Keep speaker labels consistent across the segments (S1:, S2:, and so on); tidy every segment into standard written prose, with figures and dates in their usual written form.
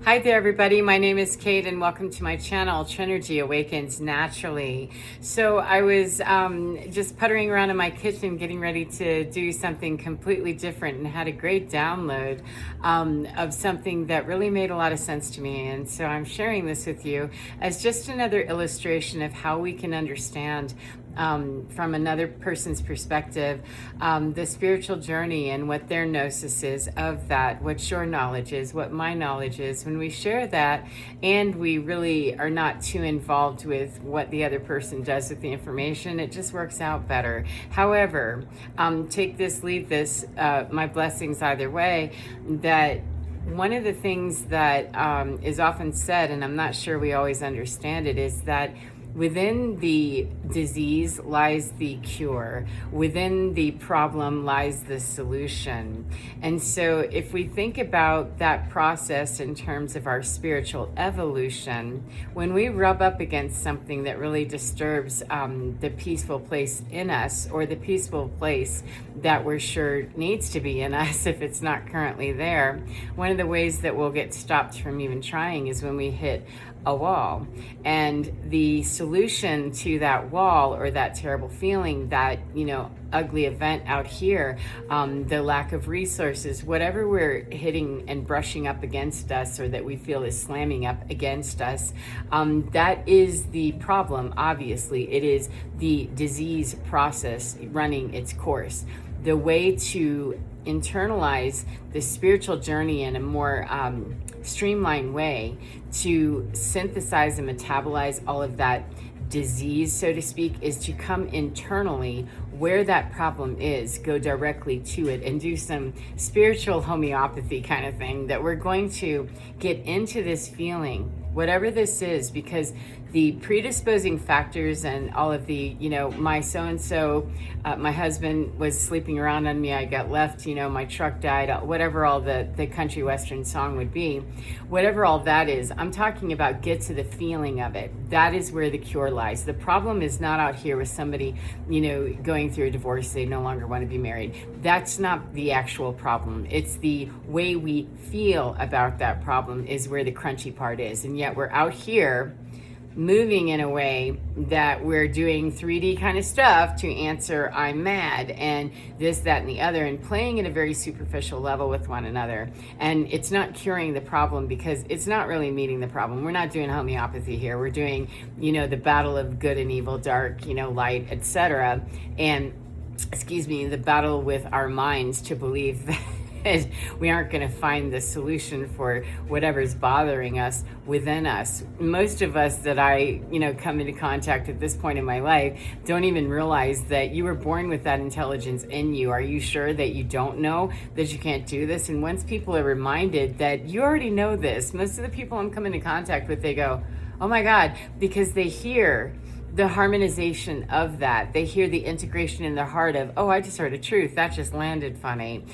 S1: Hi there, everybody. My name is Kate, and welcome to my channel, Trinergy Awakens Naturally. So I was just puttering around in my kitchen, getting ready to do something completely different, and had a great download of something that really made a lot of sense to me. And so I'm sharing this with you as just another illustration of how we can understand from another person's perspective, the spiritual journey and what their gnosis is of that, what your knowledge is, what my knowledge is. When we share that and we really are not too involved with what the other person does with the information, it just works out better. However, take this, leave this, my blessings either way, that one of the things that is often said, and I'm not sure we always understand it, is that within the disease lies the cure. Within the problem lies the solution. And so if we think about that process in terms of our spiritual evolution, when we rub up against something that really disturbs the peaceful place in us, or the peaceful place that we're sure needs to be in us if it's not currently there, one of the ways that we'll get stopped from even trying is when we hit a wall. And the solution to that wall, or that terrible feeling, that ugly event out here, the lack of resources, whatever we're hitting and brushing up against us, or that we feel is slamming up against us, that is the problem. Obviously it is the disease process running its course. The way to internalize the spiritual journey in a more streamlined way, to synthesize and metabolize all of that disease, so to speak, is to come internally where that problem is, go directly to it, and do some spiritual homeopathy kind of thing, that we're going to get into this feeling, whatever this is, because the predisposing factors and all of the, my so-and-so, my husband was sleeping around on me, I got left, my truck died, whatever all the country western song would be, whatever all that is, I'm talking about get to the feeling of it. That is where the cure lies. The problem is not out here with somebody, going through a divorce, they no longer want to be married. That's not the actual problem. It's the way we feel about that problem is where the crunchy part is. And yet we're out here moving in a way that we're doing 3D kind of stuff to answer I'm mad and this, that, and the other, and playing at a very superficial level with one another. And it's not curing the problem, because it's not really meeting the problem. We're not doing homeopathy here. We're doing, the battle of good and evil, dark, light, etc. And, the battle with our minds to believe that we aren't going to find the solution for whatever's bothering us within us. Most of us that I, come into contact at this point in my life don't even realize that you were born with that intelligence in you. Are you sure that you don't know that you can't do this? And once people are reminded that you already know this, most of the people I'm coming into contact with, they go, oh my God, because they hear the harmonization of that. They hear the integration in their heart of, oh, I just heard a truth. That just landed funny.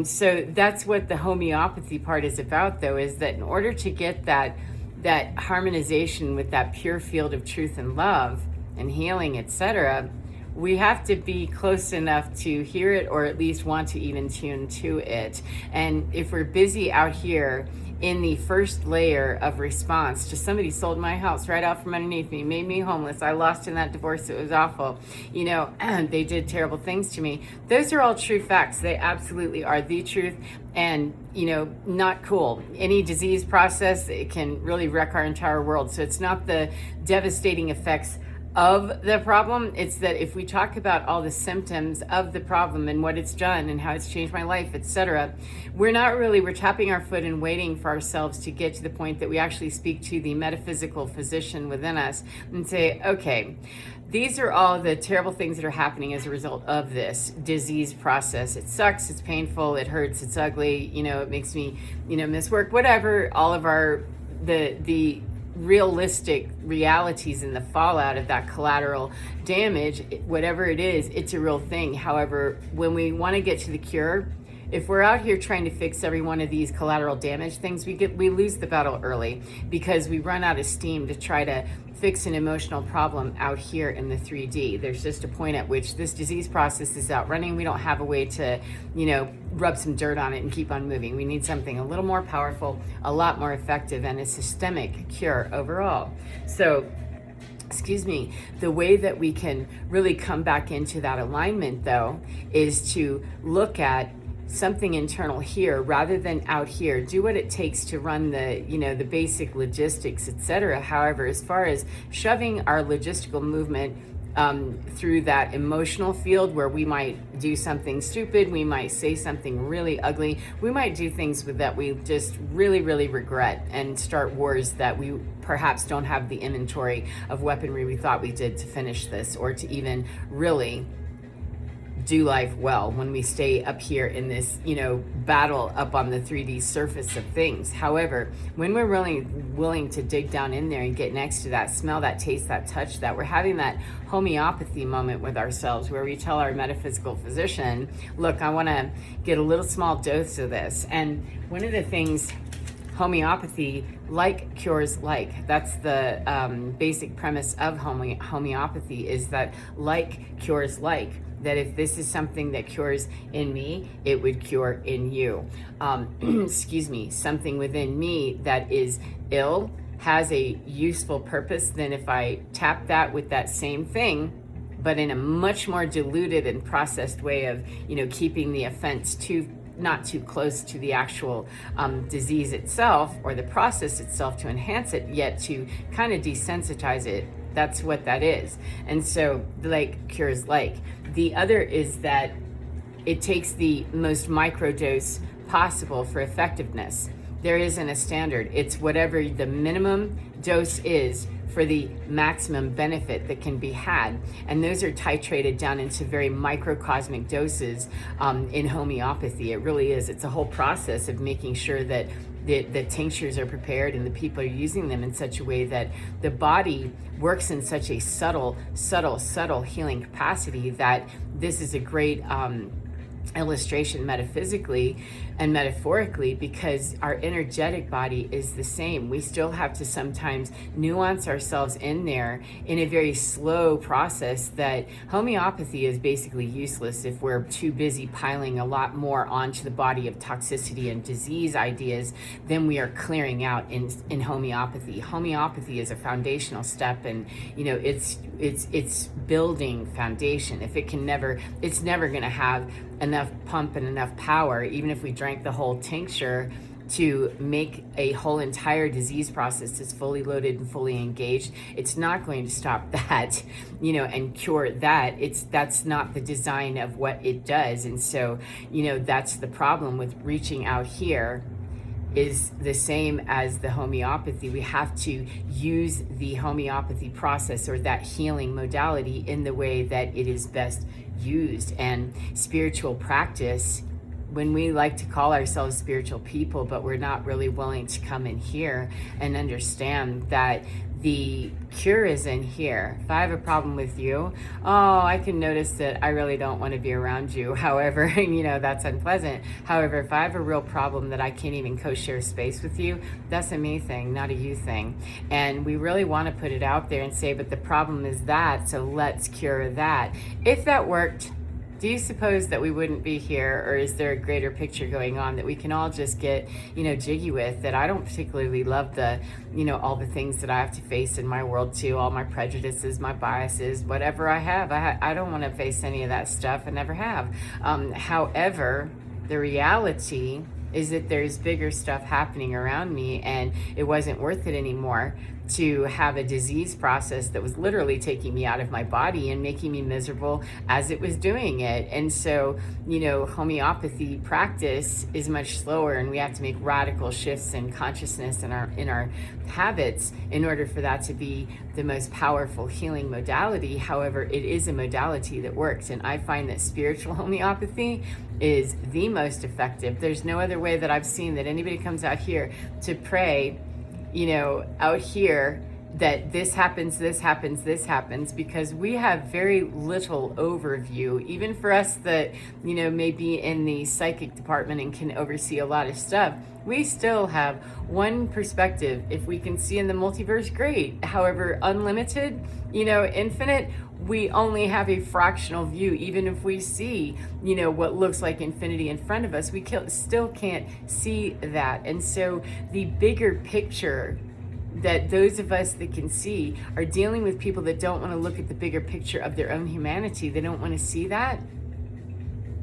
S1: So that's what the homeopathy part is about, though, is that in order to get that harmonization with that pure field of truth and love and healing, etc., we have to be close enough to hear it, or at least want to even tune to it. And if we're busy out here in the first layer of response to somebody sold my house right out from underneath me, made me homeless, I lost in that divorce, it was awful, they did terrible things to me. Those are all true facts. They absolutely are the truth, and not cool. Any disease process, it can really wreck our entire world. So it's not the devastating effects of the problem, it's that if we talk about all the symptoms of the problem and what it's done and how it's changed my life, etc., we're tapping our foot and waiting for ourselves to get to the point that we actually speak to the metaphysical physician within us and say, okay, these are all the terrible things that are happening as a result of this disease process. It sucks, it's painful, it hurts, it's ugly, it makes me, miss work, whatever, all of our, the realistic realities and the fallout of that collateral damage, whatever it is, it's a real thing. However, when we want to get to the cure, if we're out here trying to fix every one of these collateral damage things, we lose the battle early, because we run out of steam to try to fix an emotional problem out here in the 3D. There's just a point at which this disease process is outrunning. We don't have a way to, rub some dirt on it and keep on moving. We need something a little more powerful, a lot more effective, and a systemic cure overall. So, excuse me, the way that we can really come back into that alignment, though, is to look at something internal here rather than out here. Do what it takes to run the, the basic logistics, etc. However, as far as shoving our logistical movement through that emotional field where we might do something stupid, we might say something really ugly, we might do things that we just really, really regret, and start wars that we perhaps don't have the inventory of weaponry we thought we did to finish this, or to even really do life well when we stay up here in this, battle up on the 3D surface of things. However, when we're really willing to dig down in there and get next to that, smell that, taste that, touch that, we're having that homeopathy moment with ourselves where we tell our metaphysical physician, look, I want to get a little small dose of this. And one of the things homeopathy, like cures like, that's the basic premise of homeopathy, is that like cures like. That if this is something that cures in me, it would cure in you. Excuse me, something within me that is ill has a useful purpose, then if I tap that with that same thing, but in a much more diluted and processed way of, keeping the offense not too close to the actual disease itself or the process itself to enhance it, yet to kind of desensitize it. That's what that is. And so like cures like. The other is that it takes the most micro dose possible for effectiveness. There isn't a standard. It's whatever the minimum dose is for the maximum benefit that can be had. And those are titrated down into very microcosmic doses in homeopathy. It really is. It's a whole process of making sure that the tinctures are prepared and the people are using them in such a way that the body works in such a subtle healing capacity that this is a great illustration metaphysically and metaphorically, because our energetic body is the same. We still have to sometimes nuance ourselves in there in a very slow process. That homeopathy is basically useless if we're too busy piling a lot more onto the body of toxicity and disease ideas than we are clearing out in homeopathy. Homeopathy is a foundational step, and it's building foundation. If it can never, it's never going to have enough pump and enough power, even if we drank the whole tincture, to make a whole entire disease process that's fully loaded and fully engaged. It's not going to stop that, and cure that. That's not the design of what it does. And so, that's the problem with reaching out here, is the same as the homeopathy. We have to use the homeopathy process or that healing modality in the way that it is best used. And spiritual practice, when we like to call ourselves spiritual people, but we're not really willing to come in here and understand that the cure is in here. If I have a problem with you, I can notice that I really don't want to be around you. However, that's unpleasant. However, if I have a real problem that I can't even co-share space with you, that's a me thing, not a you thing. And we really want to put it out there and say, but the problem is that, so let's cure that. If that worked, do you suppose that we wouldn't be here? Or is there a greater picture going on that we can all just get, jiggy with? That I don't particularly love the, all the things that I have to face in my world too, all my prejudices, my biases, whatever I have. I don't want to face any of that stuff. I never have. However, the reality is that there's bigger stuff happening around me, and it wasn't worth it anymore to have a disease process that was literally taking me out of my body and making me miserable as it was doing it. And so, homeopathy practice is much slower, and we have to make radical shifts in consciousness in our habits in order for that to be the most powerful healing modality. However, it is a modality that works, and I find that spiritual homeopathy is the most effective. There's no other way that I've seen that anybody comes out here to pray, out here that this happens, this happens, this happens, because we have very little overview, even for us that, may be in the psychic department and can oversee a lot of stuff. We still have one perspective. If we can see in the multiverse, great. However, unlimited, infinite, we only have a fractional view. Even if we see, what looks like infinity in front of us, we still can't see that. And so the bigger picture that those of us that can see are dealing with people that don't want to look at the bigger picture of their own humanity. They don't want to see that.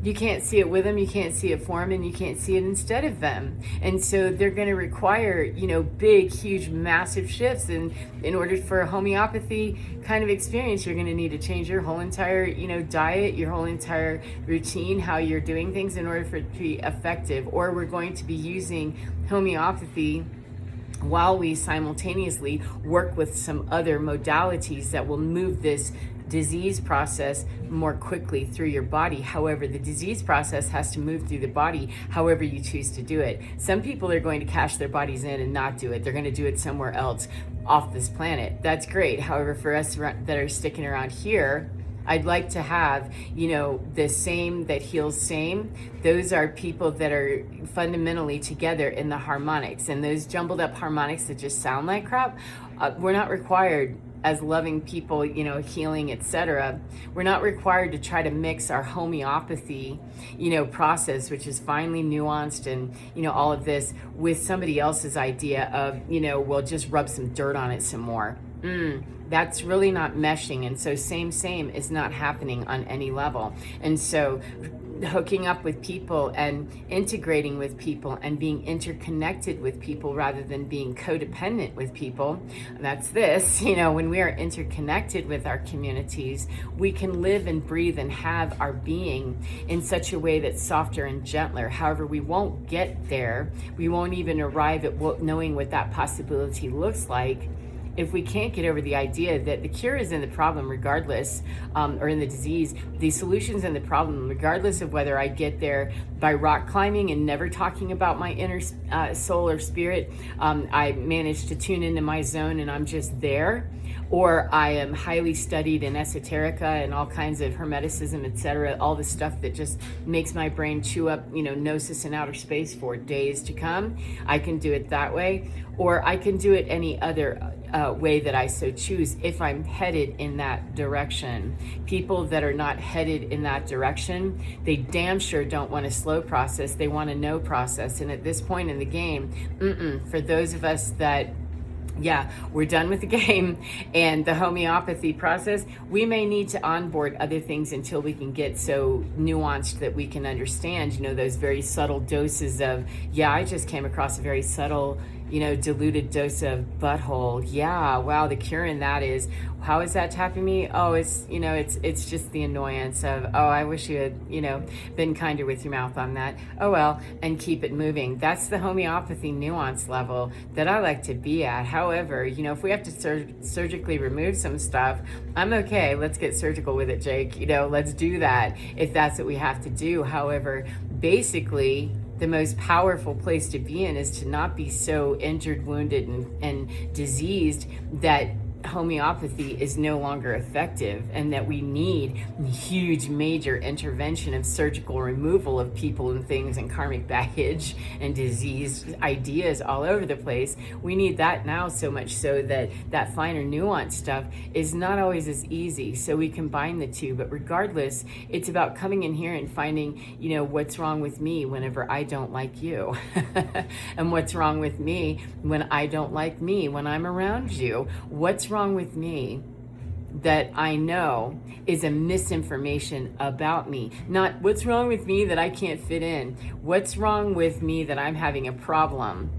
S1: You can't see it with them, you can't see it for them, and you can't see it instead of them. And so they're going to require, big, huge, massive shifts. And in order for a homeopathy kind of experience, you're going to need to change your whole entire, diet, your whole entire routine, how you're doing things in order for it to be effective. Or we're going to be using homeopathy while we simultaneously work with some other modalities that will move this disease process more quickly through your body. However, the disease process has to move through the body however you choose to do it. Some people are going to cash their bodies in and not do it. They're going to do it somewhere else off this planet. That's great. However, for us that are sticking around here, I'd like to have, the same that heals same. Those are people that are fundamentally together in the harmonics. And those jumbled up harmonics that just sound like crap, we're not required as loving people, healing, etc. We're not required to try to mix our homeopathy, process, which is finely nuanced and, all of this, with somebody else's idea of, we'll just rub some dirt on it some more. That's really not meshing. And so same is not happening on any level. And so hooking up with people and integrating with people and being interconnected with people rather than being codependent with people, that's this, when we are interconnected with our communities, we can live and breathe and have our being in such a way that's softer and gentler. However, we won't get there. We won't even arrive at knowing what that possibility looks like if we can't get over the idea that the cure is in the problem regardless, or in the disease. The solution's in the problem regardless of whether I get there by rock climbing and never talking about my inner soul or spirit. I managed to tune into my zone and I'm just there. Or I am highly studied in esoterica and all kinds of hermeticism, etc., all the stuff that just makes my brain chew up, gnosis and outer space for days to come. I can do it that way, or I can do it any other way that I so choose if I'm headed in that direction. People that are not headed in that direction, they damn sure don't want a slow process. They want a no process. And at this point in the game, for those of us that we're done with the game and the homeopathy process, we may need to onboard other things until we can get so nuanced that we can understand, those very subtle doses of, I just came across a very subtle, diluted dose of butthole. Yeah, wow, the cure in that is, how is that tapping me? Oh, it's, it's just the annoyance of, oh, I wish you had, been kinder with your mouth on that. Oh, well, and keep it moving. That's the homeopathy nuance level that I like to be at. However, if we have to surgically remove some stuff, I'm okay. Let's get surgical with it, Jake. Let's do that if that's what we have to do. However, basically, the most powerful place to be in is to not be so injured, wounded, and diseased that homeopathy is no longer effective, and that we need huge major intervention of surgical removal of people and things and karmic baggage and disease ideas all over the place. We need that now, so much so that that finer nuance stuff is not always as easy. So we combine the two, but regardless, it's about coming in here and finding, what's wrong with me whenever I don't like you and what's wrong with me when I don't like me when I'm around you. What's wrong with me that I know is a misinformation about me? Not what's wrong with me that I can't fit in. What's wrong with me that I'm having a problem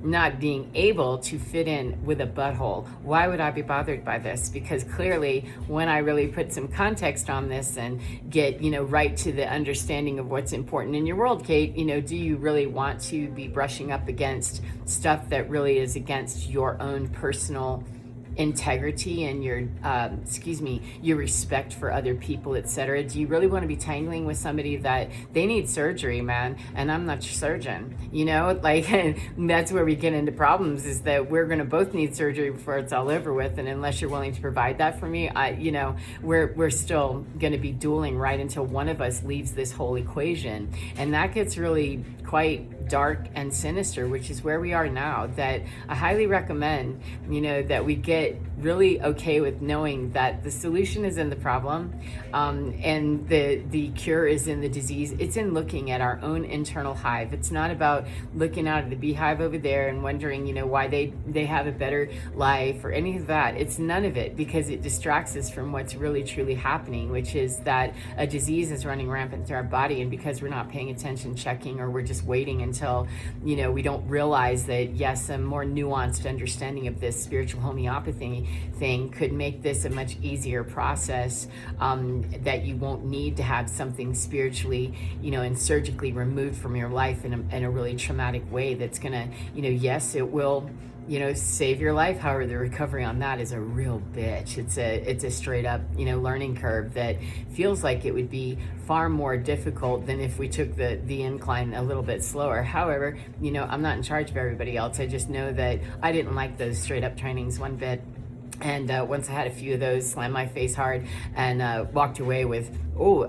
S1: not being able to fit in with a butthole? Why would I be bothered by this? Because clearly, when I really put some context on this and get, right to the understanding of what's important in your world, Kate, do you really want to be brushing up against stuff that really is against your own personal integrity and your your respect for other people, etc.? Do you really want to be tangling with somebody that they need surgery, man, and I'm not your surgeon? Like, that's where we get into problems, is that we're going to both need surgery before it's all over with, and unless you're willing to provide that for me, we're still going to be dueling right until one of us leaves this whole equation. And that gets really quite dark and sinister, which is where we are now. That I highly recommend, that we get really okay with knowing that the solution is in the problem, and the cure is in the disease. It's in looking at our own internal hive. It's not about looking out at the beehive over there and wondering, why they have a better life or any of that. It's none of it, because it distracts us from what's really truly happening, which is that a disease is running rampant through our body. And because we're not paying attention, checking, or we're just waiting until, we don't realize that, yes, a more nuanced understanding of this spiritual homeopathy thing could make this a much easier process, that you won't need to have something spiritually, and surgically removed from your life in a really traumatic way that's gonna, yes, it will, save your life. However, the recovery on that is a real bitch. It's a straight up, learning curve that feels like it would be far more difficult than if we took the incline a little bit slower. However, I'm not in charge of everybody else. I just know that I didn't like those straight up trainings one bit. And once I had a few of those, slammed my face hard and walked away with,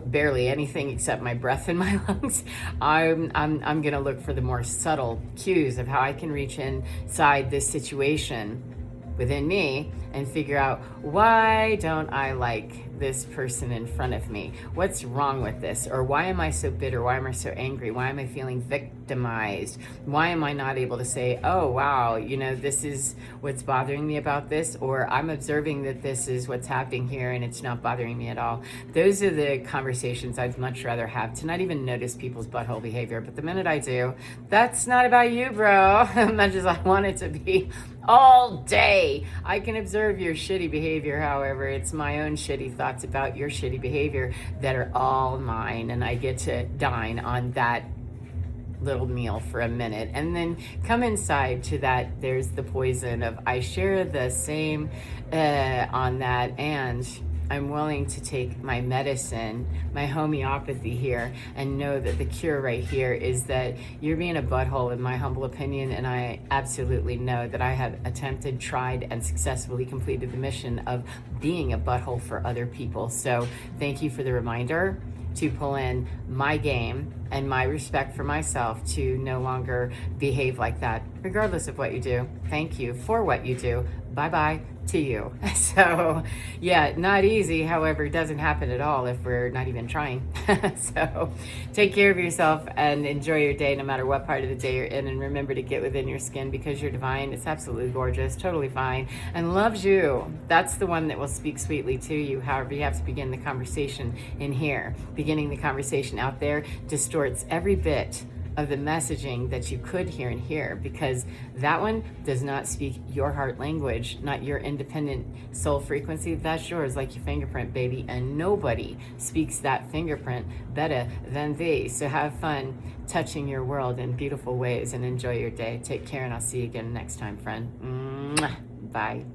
S1: barely anything except my breath in my lungs. I'm gonna look for the more subtle cues of how I can reach inside this situation within me and figure out, why don't I like this person in front of me? What's wrong with this? Or why am I so bitter? Why am I so angry? Why am I feeling victimized? Why am I not able to say, oh wow, this is what's bothering me about this? Or I'm observing that this is what's happening here and it's not bothering me at all. Those are the conversations I'd much rather have, to not even notice people's butthole behavior. But the minute I do, that's not about you, bro. As much as I want it to be all day. I can observe your shitty behavior. However, it's my own shitty thoughts about your shitty behavior that are all mine, and I get to dine on that little meal for a minute and then come inside to that. There's the poison of, I share the same on that, and I'm willing to take my medicine, my homeopathy here, and know that the cure right here is that you're being a butthole, in my humble opinion. And I absolutely know that I have attempted, tried, and successfully completed the mission of being a butthole for other people. So thank you for the reminder to pull in my game and my respect for myself to no longer behave like that, regardless of what you do. Thank you for what you do. Bye-bye to you. So yeah, not easy. However, it doesn't happen at all if we're not even trying. So take care of yourself and enjoy your day, no matter what part of the day you're in. And remember to get within your skin, because you're divine. It's absolutely gorgeous, totally fine, and loves you. That's the one that will speak sweetly to you. However, you have to begin the conversation in here. Beginning the conversation out there distorts every bit of the messaging that you could hear in here, because that one does not speak your heart language, not your independent soul frequency. That's yours, like your fingerprint, baby, and nobody speaks that fingerprint better than thee. So have fun touching your world in beautiful ways and enjoy your day. Take care, and I'll see you again next time, friend. Mwah. Bye.